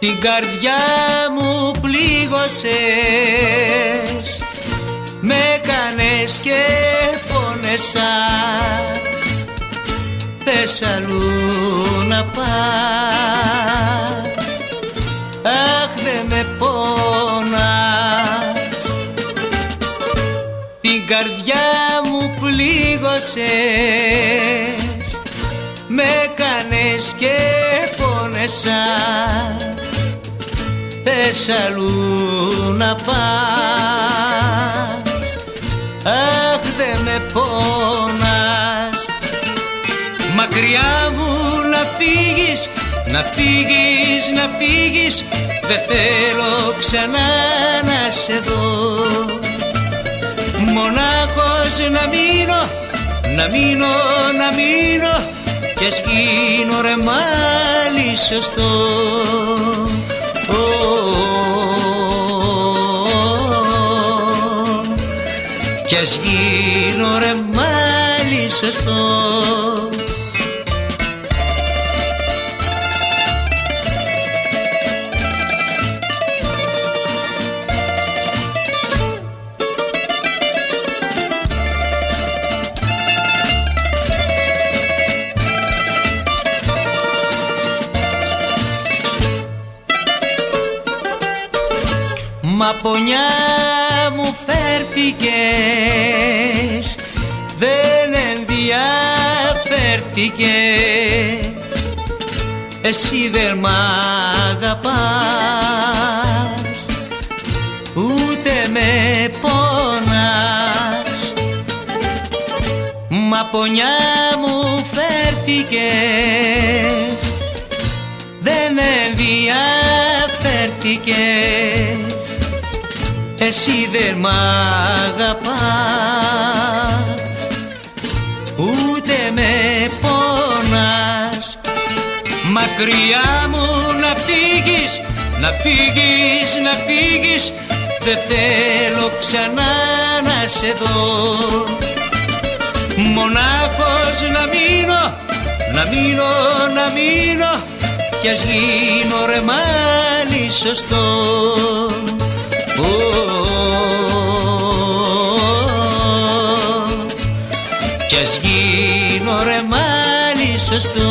Την καρδιά μου πλήγωσες, με έκανες και πόνεσα. Θες αλλού να πας, αχ δε με πόνας. Την καρδιά μου πλήγωσες, με έκανες και πόνεσα. Θες αλλού να πας, αχ δε με πόνας. Μακριά μου να φύγεις, να φύγεις, να φύγεις, δε θέλω ξανά να σε δω. Μονάχος να μείνω, να μείνω, να μείνω, κι ας γίνω ρε μάλι σωστό. Κι ας γίνω ρε μάλι σωστό. Μα πονιά μου φέρθηκες, δεν ενδιαφέρθηκες. Εσύ δεν μ' αγαπάς, ούτε με πονάς. Μα πονιά μου φέρθηκες, δεν ενδιαφέρθηκες. Εσύ δεν μ' αγαπάς, ούτε με πονάς. Μακριά μου να φύγεις, να φύγεις, να φύγεις, δεν θέλω ξανά να σε δω. Μονάχος να μείνω, να μείνω, να μείνω, κι ας γίνω ρε μάλι σωστό. Κι ας γίνω ρε μάλι σωστό.